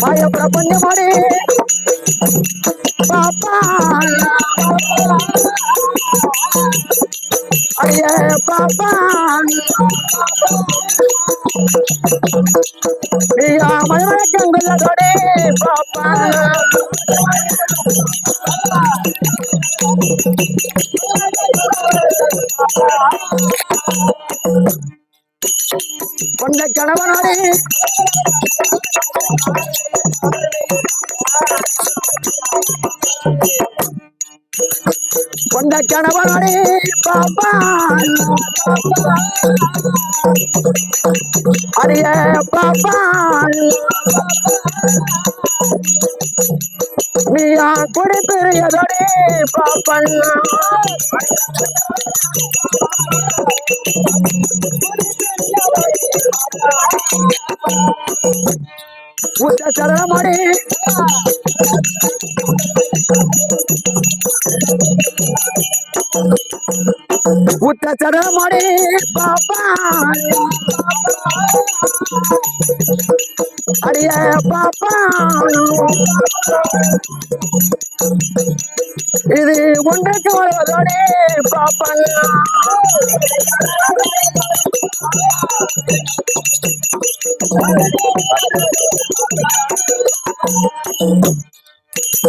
Vaya prapannya mari papa ayah papa iya mana ganggel dode papa kondak kanavan mari kondak kanavan mari papa ayah papa Mia kudi periya dode papa Uta cara mari Uta cara mari papa Ariya papa Idi undakku varadode papa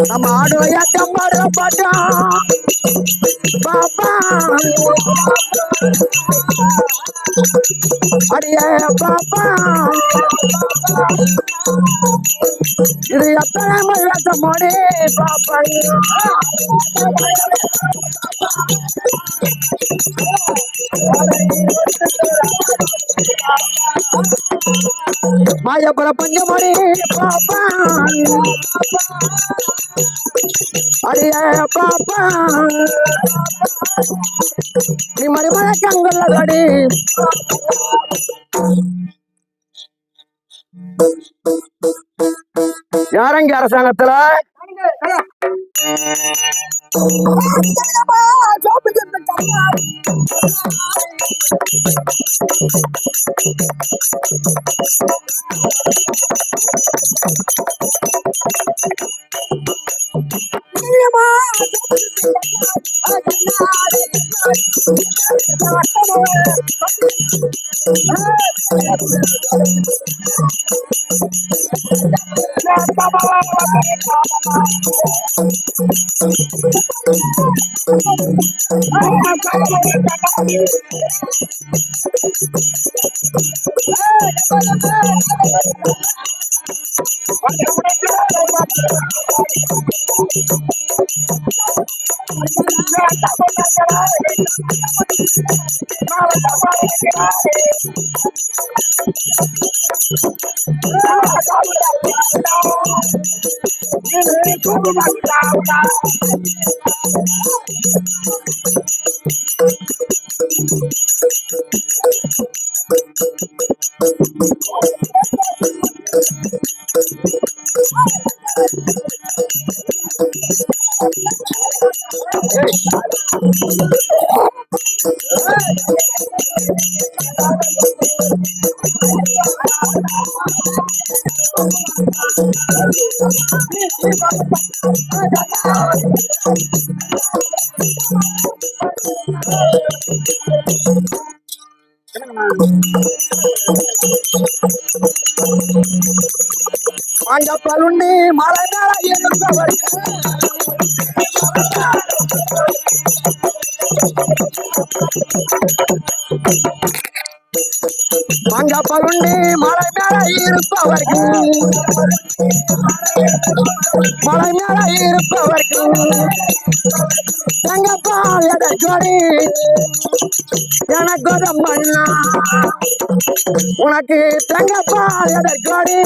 Namado ya kamara pada papa Ariya papa Idi apna mala tamore papa Maya prapannya mari papa Ariya papa ni mari mana kangal gadi யாரங்க அரசாங்கத்துல Manjapalundi Malayala Yenukawari Manjapalundi Malayala Yenukawari மலை மேல இருப்பவர்க்கு தங்கப்பால் எதற்கொடி எனக்கு மண்ணா உனக்கு தங்கப்பால் எதற்கொடி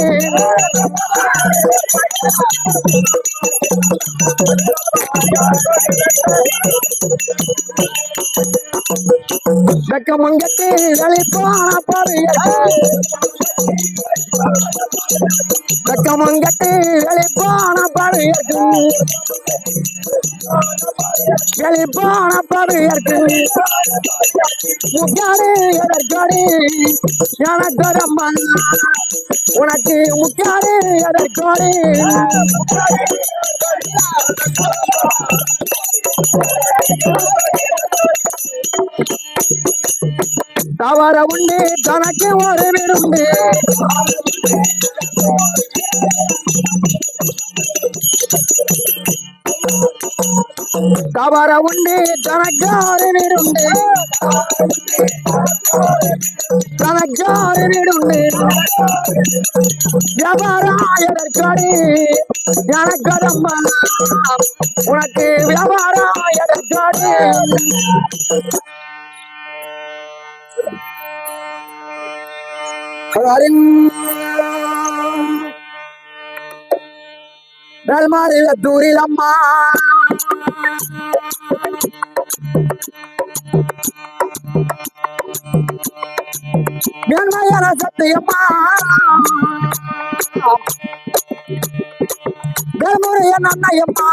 வெக்கமங்கட்டி வெளிப்பான பறியற்கு வெக்கமங்கட்டி வெளிப்பான பறியற்கு வெளிப்பான பறியற்கு முக்காடு எதற்கொடி எனக்கு மண்ணா உனக்கு முக்காடு எதற்கொடி தவற உண்டு தனக்கு ஒரு விரும்பு தவற உண்டு தனக்கு ஒரு விரும்பு தனக்கு ஒரு விரும்பு வியாபாராயதற்கொடி எனக்கு உனக்கு வியாபாராயதற்கொடி தூரிலம்மா மேன்மையான சத்தியம்மா வேல்முறைய நன்னையம்மா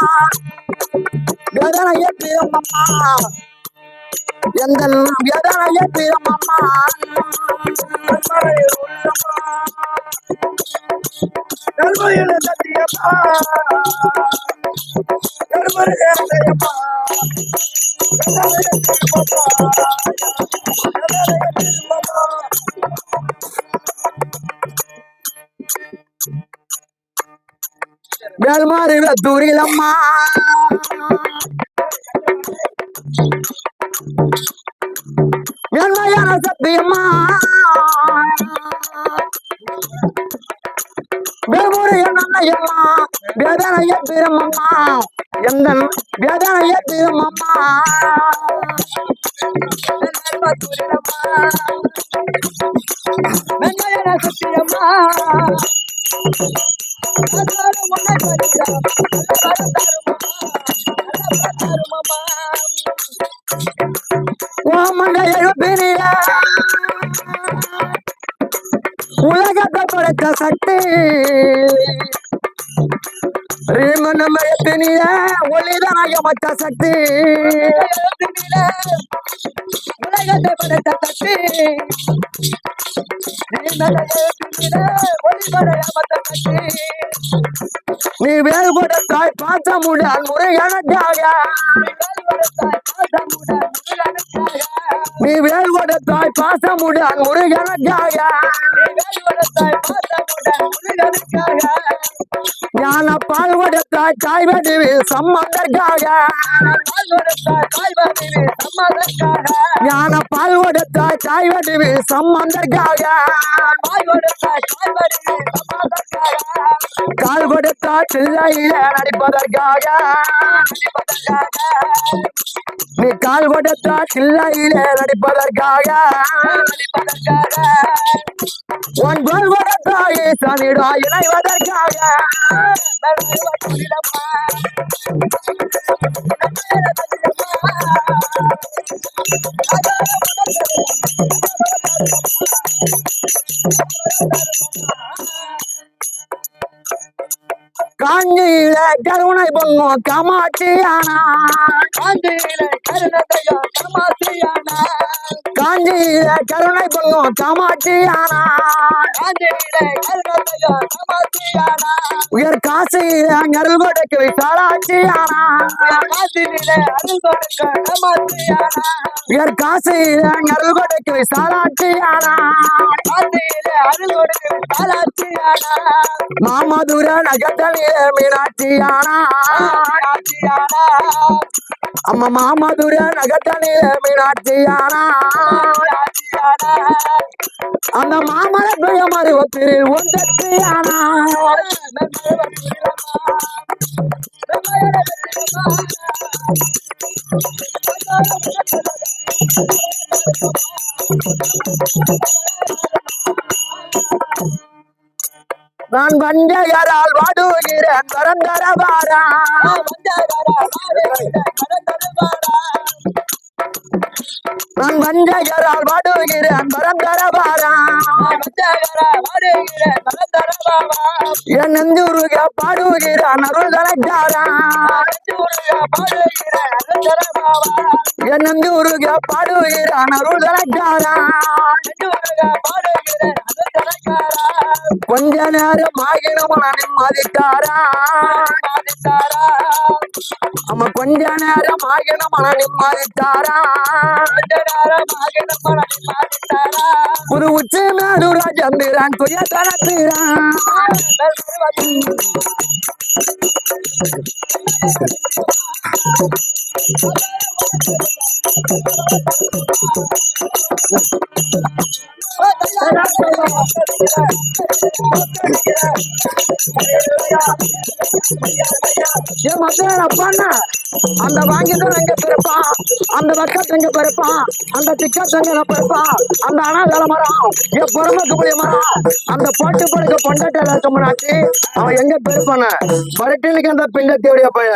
வேதனைய தீரம்மம்மா எந்த வேதனைய தீரம்மம்மா சத்தியம்மா வேல்மாரி தூரிலம்மா வேல்மையான சத்தியம்மா வேல்முறைய நன்னையம்மா வேதனைய தீரம்மம்மா எந்த வேதனைய தீரம்மம்மா வெண்மையான சத்தியம்மா உலகத்தை படைத்த சக்தி ரீமனமயத்தினிய ஒளிதனயமற்ற சக்தி உலகத்தை படைத்த சக்தி நீ வேல் கொடுத்தாய் பாசமுடன் முருகனுக்காக நீ வேல் கொடுத்தாய் பாசமுடன் முருகனுக்காக ஞான பால் கொடுத்தாய் தாய்வடிவு சம்மந்தற்காக ஞான பால் கொடுத்தாய் தாய்வடிவு சம்மந்தற்காக கால் கொடுத்தா சில்லையில நடிப்பதற்காக நீ கால் கொடுத்தா சில்லையில நடிப்பதற்காக உன் கோல் கொடுத்தாய் சனிடா இணைவதற்காக காஞ்சியில கருணை பொங்கும் காமாட்சியானா காஞ்சியில கருணை பொங்கும் காமாட்சியானா உயர் காசியில அருள் கொடுக்க விசாலாட்சியானா உயர் காசியில அருள் கொடுக்க விசாலாட்சியானா மாமதுர நகத்தலிய மீனாட்சியானா அம்மா மாமதுர நகத்தலிய மீனாட்சியானா அந்த மாமலை பிழ மாதிரி ஒத்திரு ஒன்று ஆனா நான் வஞ்சகரால் வாடுகிறேன் பரந்தரவாரா நான் வஞ்சகரால் வாடுகிறேன் பரந்தரவாரா என் நெஞ்சுருக பாடுகிறான் அருள் தனக்காரா என் நெஞ்சுருக பாடுகிறான் அருள் தனக்காரா கொஞ்ச நேரம் ஆகினும் நிம்மதித்தாரா ஆமா கொஞ்ச நேரம் ஆகினும் நிம்மதித்தாரா புது உச்சி மேலூரா சந்திரான் துய தனத்திரான் அந்த வாங்கிதான் எங்க பிறப்பான் அந்த வக்கத்து எங்க பிறப்பான் அந்த திக்கத்து எங்க பிறப்பான் அந்த அனாதல மரம் என் பொறமைக்கு போய் மரம் அந்த போட்டு படுக்க பொண்டாட்டில இருக்க முன்னாடி அவன் எங்க பிறப்பான பரட்டினுக்கு அந்த பிண்டத்தோடைய பைய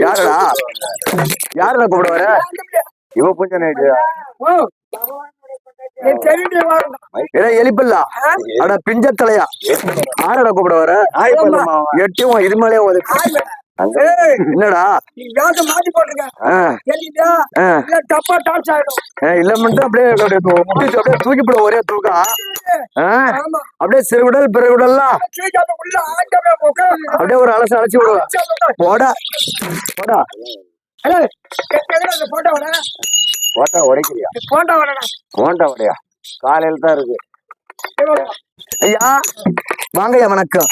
யாரா யாரா கூப்பிட வர இவ கொஞ்சம் எலிப்பில்ல அட பிஞ்ச தலையா ஆரடா கூப்பிட வர எட்டியும் இது மேலே என்னடா மாத்தி போட்டுருக்க இல்ல மட்டும் அப்படியே தூக்கி போட ஒரே தூக்கம் அப்படியே சிறுகுடல் பிறகுடல்லாம் அப்படியே ஒரு அலசு அழைச்சி விடுவா போடா போடா போட்டா உடைக்கிறியா போண்டா உடையா காலையில தான் இருக்கு ஐயா வாங்கய்யா வணக்கம்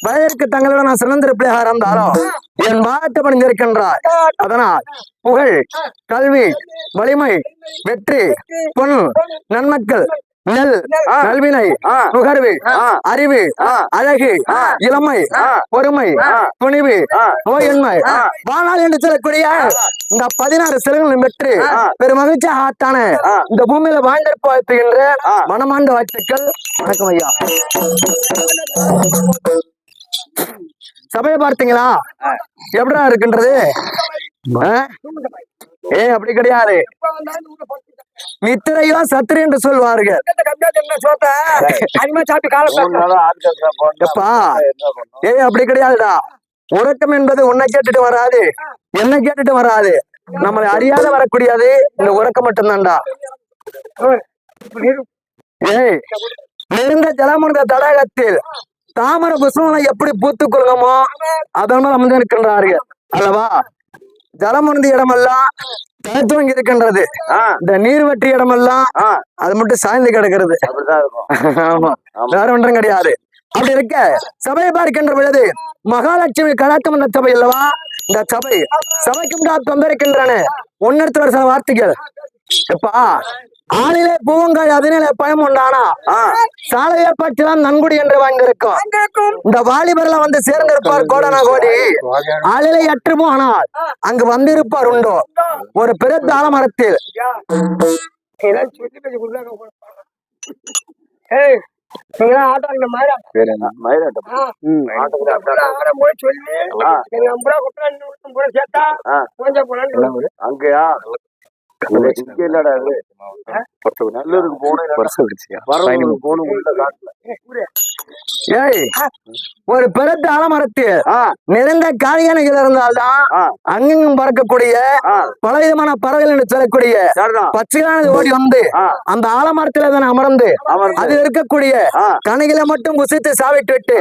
வயதிற்கு தங்களோட நான் சுதந்திர பிள்ளையாக இருந்தாலும் என் மாட்ட பணிந்திருக்கின்றார் அதனால் புகழ் கல்வி வலிமை வெற்றி பொன் நன்மக்கள் நெல் நல்வினை நுகர்வு அறிவு அழகு இளமை பொறுமை துணிவு நோயின்மை வாழால் என்று சொல்லக்கூடிய இந்த 16 செல்வங்களும் பெற்று பெரும் மகிழ்ச்சி ஆட்டான இந்த பூமியில வாழ்ந்திருப்பகின்ற மனமாண்ட வாழ்த்துக்கள். வணக்கம் ஐயா. சபையை பார்த்தீங்களா எப்படா இருக்கின்றது? அப்படி கிடையாது, நித்திரையோ சத்திரி என்று சொல்வார்கள். அப்படி கிடையாதுடா. உறக்கம் என்பது உன்னை கேட்டுட்டு வராது, என்ன கேட்டுட்டு வராது. நம்மளை அறியாத வரக்கூடியது இந்த உறக்கம் மட்டும்தான்டா. நெருந்த ஜலமுந்த தடாகத்தில் தாமர புஷ்பங்களை எப்படி பூத்துக் கொள்ளுமோ அதன் அமர்ந்து இருக்கின்றார்கள் அல்லவா. ஜலமுந்த இடமெல்லாம் தனித்துவங்கி இருக்கின்றது, இந்த நீர்வற்றி இடமெல்லாம் அது மட்டும் சாய்ந்து கிடக்கிறது. ஆமா, வேற ஒன்றும் கிடையாது. அப்படி இருக்க சபையை பார்க்கின்ற பொழுது மகாலட்சுமி கலாத்தம் அந்த சபை அல்லவா. இந்த சபை சபைக்கும் தொந்தரிக்கின்றன. 1 வருஷ வார்த்தைகள் எப்பா ஆளிலே பூவங்காய் அதனால பயம் உண்டானா சாலையை பற்றிதான் நன்குடி என்று வாழ்ந்திருக்கும். இந்த வாலிபர்ல வந்து சேர்ந்திருப்பார் கோடனா கோடி. ஆளிலே அற்றுமோ ஆனால் அங்கு வந்திருப்பார் உண்டோ ஒரு பெருத்த ஆலமரத்தில். அங்கயா நல்லூருக்கு ஒரு பெருத்த ஆலமரத்தில் நிறைந்த காளியானைகள் இருந்தால்தான் அங்கெங்கும் பறக்கக்கூடிய பல விதமான பறவைகள் என்று சொல்லக்கூடிய பச்சையானது ஓடி வந்து அந்த ஆலமரத்துல தானே அமர்ந்து அது இருக்கக்கூடிய கனிகளை மட்டும் புசித்து சாவிட்டு விட்டு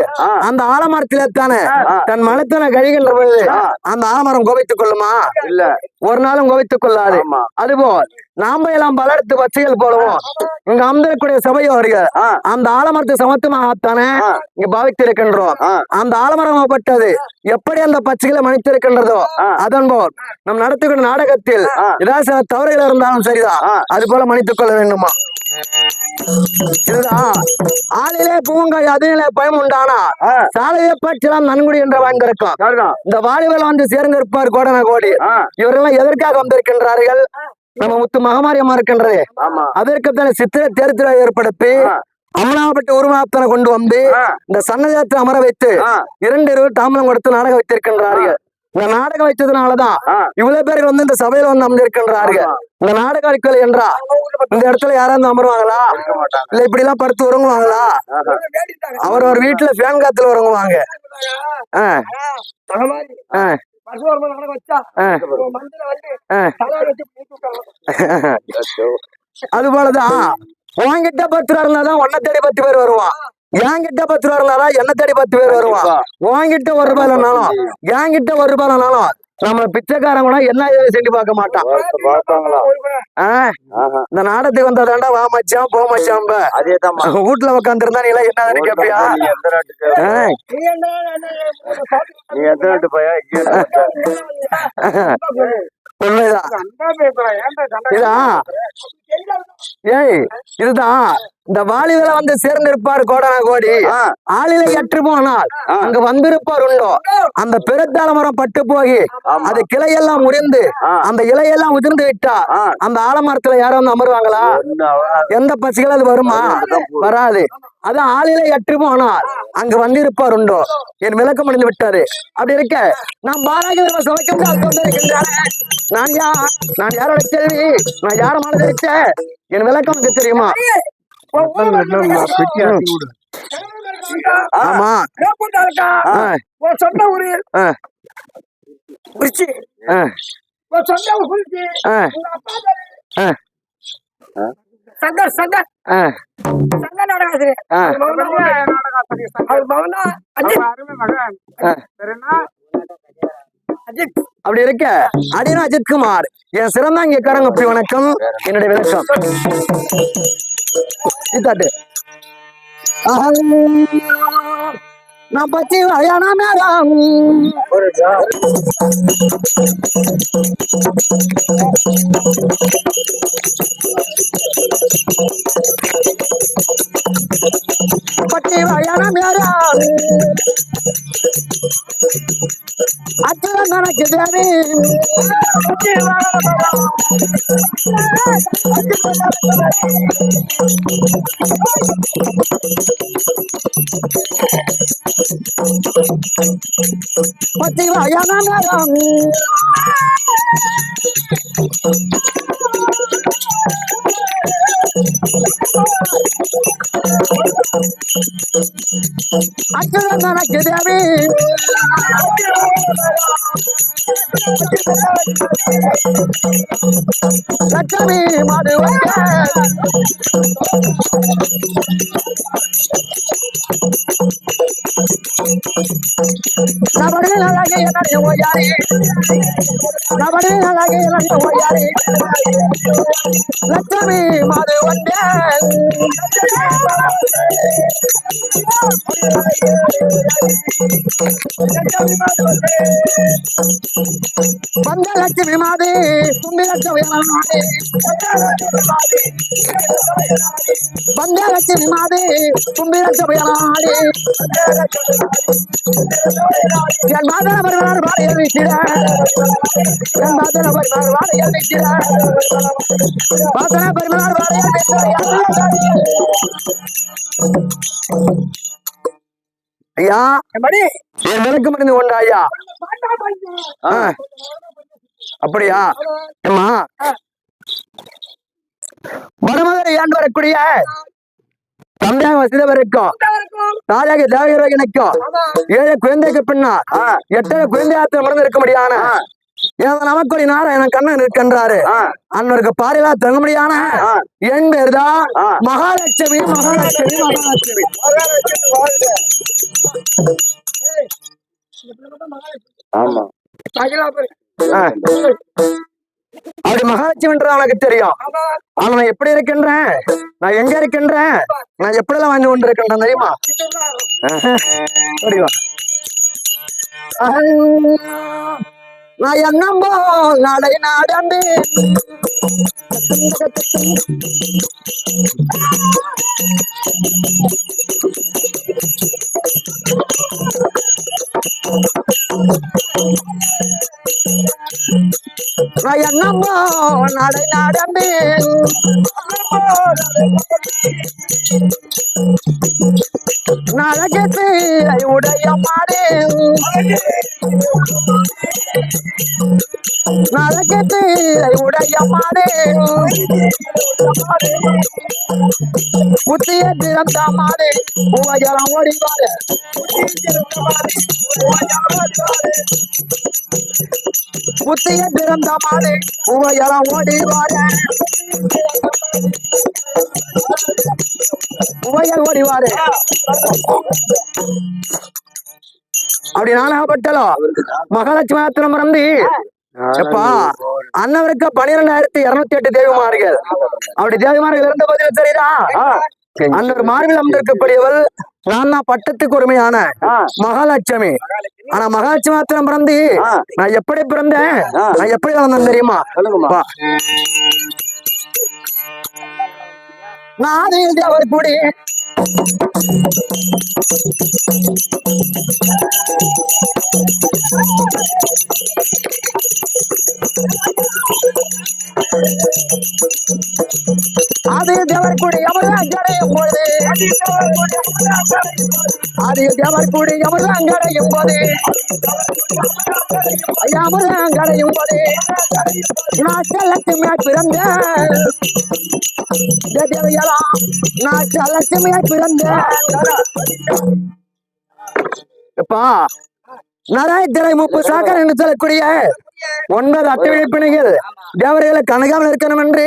அந்த ஆலமரத்தில தானே தன் மனத்தனை கழிகின்ற பொழுது அந்த ஆலமரம் கோபித்துக் கொள்ளுமா? இல்ல, ஒரு நாளும் கோபித்துக் கொள்ளாது. அதுபோல் நாம எல்லாம் பலர்த்து பச்சைகள் போலவும் இங்க அமர்ந்திருக்கூடிய சபையோர்கள் அந்த ஆலமரத்து சமத்துவமாகத்தானே இங்க பாவித்திருக்கின்றோம். அந்த ஆலமரமாகப்பட்டது எப்படி அந்த பச்சைகளை மன்னித்திருக்கின்றதோ அதன் போல் நம் நடத்துகின்ற நாடகத்தில் ஏதாவது சில தவறுகள் இருந்தாலும் சரிதான், அது போல மன்னித்துக் கொள்ள வேண்டுமா. இதுதான் ஆளிலே பூங்காய் அதிலே பயம் உண்டானா சாலையை பற்றிலாம் நன்குடி என்ற வாய்ந்திருக்கும். இந்த வாலிபல் வந்து சேர்ந்திருப்பார் கோடன கோடி. இவரெல்லாம் எதற்காக வந்திருக்கின்றார்கள்? நம்ம முத்து மகமாரியமா இருக்கின்றது, அதற்குத்தான சித்திரை தேர்தலை ஏற்படுத்தி அமலாப்பட்ட உருவாத்தனை கொண்டு வந்து இந்த சன்னதத்தை அமர வைத்து 2 தாமதம் கொடுத்து நாடகம் வைத்திருக்கின்றார்கள். இந்த நாடகம் வைத்ததுனாலதான் இவ்வளவு பேர் வந்து இந்த சபையில வந்து அமர்ந்திருக்கின்றார்கள். இந்த நாடக அடிக்கலை என்றா இந்த இடத்துல யாராவது அமருவாங்களா? இல்ல இப்படி எல்லாம் படுத்து உறங்குவாங்களா? அவர் ஒரு வீட்டுல ஃபேன் காத்துல உறங்குவாங்க. அது போலதான் உன்கிட்ட 10 ரூபா இருந்தாதான் உன்னை தேடி 10 பேர் வருவான். என்கிட்ட 10 ரூபா இருந்தாதான் என்ன தேடி 10 பேர் வருவான். உன்கிட்ட 1 ரூபாய் இல்லைனாலும் என்கிட்ட 1 ரூபாய் இல்லைனாலும் நம்ம பிச்சைக்காரன் கூட என்ன செஞ்சு பார்க்க மாட்டான். இந்த நாடத்துக்கு வந்ததாண்டா வா மச்சான் போ மச்சான். வீட்டுல உட்காந்து இருந்தா நீ எல்லாம் என்ன கேப்பியா? இதுதான் இந்த வாலிபல வந்து சேர்ந்திருப்பார் கோடான கோடி. ஆளில எற்று போனால் அங்க வந்திருப்பார் உண்டோ. அந்த பெருத்தால மரம் பட்டு போய் அது கிளையெல்லாம் முறிந்து அந்த இலையெல்லாம் உதிர்ந்து விட்டா அந்த ஆலமரத்துல யாரும் வந்து அமருவாங்களா? எந்த பசிகள் அது வருமா? வராது. அது ஆளில எற்று போனால் அங்க வந்திருப்பார் உண்டோ. என் விளக்கம் முடிந்து விட்டாரு. அப்படி இருக்க நான் பாலாஜி நான் யாரோட கேள்வி, நான் யார மாலை தெரிச்ச என் விளக்கம் எனக்கு தெரியுமா? ஆமா சொந்த ஊரு அப்படி இருக்க அடினா அஜித் குமார் என் சிறந்தாங்க காரங்க. அப்படி வணக்கம், என்னுடைய விளக்கம் இதாட்டு. நான் பச்சி வயான மேரம் பச்சி வயான மேரம் அச்சுதான் கணக்கு தேவி பச்சி வயான மேரம் அச்சுதான் கணக்கு தேவி லட்சுமி மதுவங்க நபடி அழகே என்னுடைய ஓயாரி, நபடி அழகே என்னுடைய ஓயாரி லட்சுமி மதுவங்க பஞ்சலட்சுமி மாதே தும்பிலட்சுமி மாதே பஞ்சலட்சுமி மாதே தும்பிலட்சுமி மாதே என் மாதன பரிவார வாழையல் வைக்கிற என் மாதன பரிவார வாழையல் வைக்கிற மாதன பரிவார வாழையல் வைக்கிற ஐயா என் விளக்கு மருந்து கொண்டா ஐயா. அப்படியா? ஏமா மருமகரை ஏண்டு வரக்கூடிய தந்தையாக வசதி வரைக்கும் தாயாக தேவையாக நிற்கும் 7 குழந்தைக்கு பின்னால் 8 குழந்தையாத்திர மருந்து இருக்க முடியான நமக்கு ஒரு நாராயணன் கண்ணன் இருக்கின்றாரு. அண்ணருக்கு பாரிலா தங்க முடியான என் பேர் தான் மகாலட்சுமி. மகாலட்சுமி மகாலட்சுமி ஆமா அப்படி மகாலட்சுமி என்ற அவனுக்கு தெரியும். ஆனா நான் எப்படி இருக்கின்றேன், நான் எங்க இருக்கின்றேன், நான் எப்படி எல்லாம் வந்து கொண்டு இருக்கின்றேன் தெரியுமா? தெரியுமா? நான் என்னம்போ நடை நாடந்து நான் என்னம்போ நடை நாடந்து நரகத்தை உடைய மாடு நரகத்தை உடைய மாடு புத்திய திறந்த மாடு உவஜலம் ஓடிவாரு புத்திய திறந்த மாடு உவஜலம் ஓடிவாரு உவயல் ஓடிவாரு. அப்படி நானாகப்பட்டலோ மகாலட்சுமி ஆத்திரம் மறந்து எப்பா அண்ணவருக்கு 12,208 தேவிமார்கள். அப்படி தேவிமார்கள் இருந்த போதிலும் சரிதா அன்னொரு மார்பில் அமர்ந்திருக்கக்கூடியவள் நான் தான் பட்டத்துக்கு உரிமையான மகாலட்சுமி. ஆனா மகாலட்சுமி ஆத்திரம் பிறந்து நான் எப்படி பிறந்தேன், நான் எப்படி வளர்ந்தேன் தெரியுமா? நாதில் அவர் கூடி அது தேவர் கூடி எவர்தான் கடையும் போது அது தேவர் கூடி எவர்தான் கடையும் போது எவர்தான் கடையும் போது நான் செல்லத்துமே பிறந்தேன் நான் செல்லத்துமே பிறந்தேன். எப்பா நராய்த்திரை 30 சாக்கர் என்று சொல்லக்கூடிய 9 அட்டவிழிப்பினைகள் தேவர்களை கணக்காமல் இருக்கணும் என்று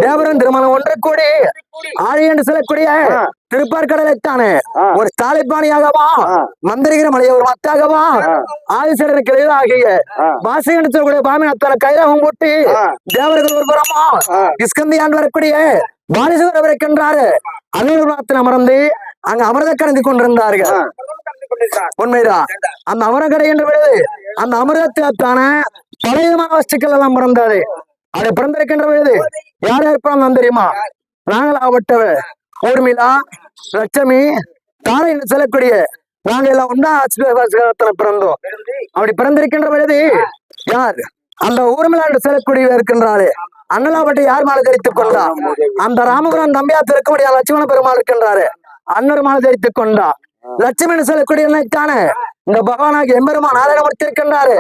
தேவரன் திருமணம் ஒன்று கூடி ஆழி என்று சொல்லக்கூடிய திருப்பார்கடலைத்தானே ஒரு ஸ்தாலிப்பாணியாகவா மந்திரிகிற மலைய ஒரு மத்தாகவா ஆதிசேரன் கிளையில் ஆகிய பாசை என்று சொல்லக்கூடிய பாமின் அத்தனை கைலாகம் போட்டு தேவர்கள் ஒரு புறமா இஸ்கந்தியான் வரக்கூடிய பாலிசுவர் இருக்கின்றாரு அனுபவத்தில் அமர்ந்து அங்க அமிர்த கலந்து கொண்டிருந்தார்கள். உண்மைதான். அந்த அமரக்கடை என்று விடுது அந்த அமிர்தத்தான பலவிதமான வஸ்துக்கள் எல்லாம் பிறந்தது. அதை பிறந்திருக்கின்ற பொழுது யார் யார் பிறந்தான் தெரியுமா? நாங்களாகப்பட்டவர் ஊர்மிளா லட்சுமி தாரை என்று சொல்லக்கூடிய நாங்க எல்லாம் ஒன்றா பிறந்தோம். அப்படி பிறந்திருக்கின்ற பொழுது யார் அந்த ஊர்மிளா என்று சொல்லக்கூடிய இருக்கின்றாரு அண்ணலாவட்டை யார் மாலை தரித்துக் கொண்டா? அந்த ராமபுரம் தம்பியா திருக்கக்கூடிய லட்சுமண பெருமாள் இருக்கின்றாரு அன்னொரு மாலை தரித்துக் கொண்டா. லட்சுமி சொல்லக்கூடிய தானே இந்த பகவானாகி எம்பெருமான் நாராயணமூர்த்தி இருக்கின்றாரு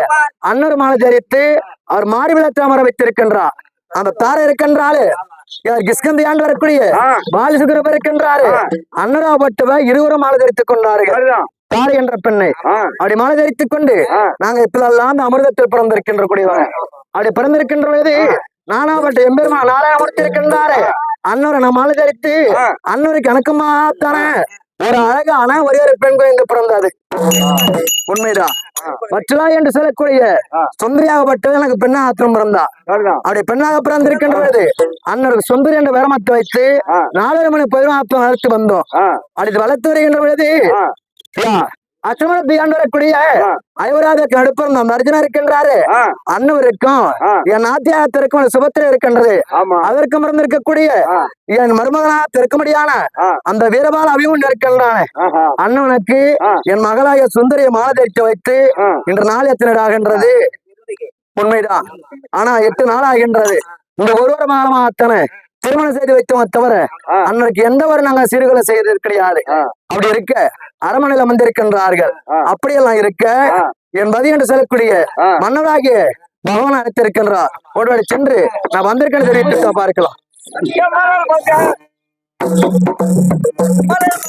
அன்னொரு மாலை தரித்து அவர் மாறி விளக்கு அமர வைத்திருக்கின்றார். அந்த தாரை இருக்கின்றாரு யார் கிஷ்கந்தி ஆண்டு வரக்கூடிய பாலிசுகரம் இருக்கின்றாரு அன்னராபட்டவ இருவரும் மாலை தரித்துக் கொண்டார்கள் தாரை என்ற பெண்ணை. அப்படி மாலை தரித்துக் கொண்டு நாங்க இப்பெல்லாம் அந்த அமிர்தத்தில் பிறந்திருக்கின்ற கூடியவங்க. அப்படி பிறந்திருக்கின்ற பொழுது நானாவட்ட எம்பெருமான் நாராயணமூர்த்தி இருக்கின்றாரு அன்னொரு நம்ம மாலை தரித்து அன்னொரு கணக்குமா தானே ஒரு அழகான ஒரே ஒரு பெண் குழந்தை பிறந்தது. உண்மைதான். வற்றலா என்று சொல்லக்கூடிய சுந்தரியாகப்பட்டது எனக்கு பெண்ணாக ஆத்திரம் பிறந்தா. அப்படி பெண்ணாக பிறந்திருக்கின்றது அன்னருக்கு சுந்தரி என்ற வேரமத்தை வைத்து 4 மணி 11 வளர்த்து வந்தோம். அப்படி வளர்த்து வருகின்ற பொழுது அச்சமணத்தை ஆண்டு வரக்கூடிய ஐவராஜக்கு நடுப்பிருந்த அந்த அர்ஜுனா இருக்கின்றாரு அன்னவருக்கும் என் நாத்தியாகத்திற்கும் சுபத்திரை இருக்கின்றது அதற்கும் இருந்திருக்கக்கூடிய என் மருமகனா திருக்கும்படியான அந்த வீரபால அபிமன் இருக்கின்றானே அண்ணனுக்கு என் மகளாய சுந்தரியை மாலை தரித்து வைத்து இன்று நாள் எத்தனை ஆகின்றது? உண்மைதான். ஆனா 8 நாள் ஆகின்றது. இந்த ஒருவர மாதமா அத்தனை திருமணம் செய்து வைத்தோம் தவிர அன்னைக்கு எந்த ஒரு நாங்க சீர்களை செய்தது கிடையாது. அப்படி இருக்க அரமனையில் அமர்ந்திருக்கின்றார்கள். அப்படியெல்லாம் இருக்க என் பதி என்று சொல்லக்கூடிய மன்னராகிய பகவான் அழைத்திருக்கின்றார். ஒருவேளை சென்று நான் வந்திருக்கேன்னு தெரிவித்து பார்க்கலாம்.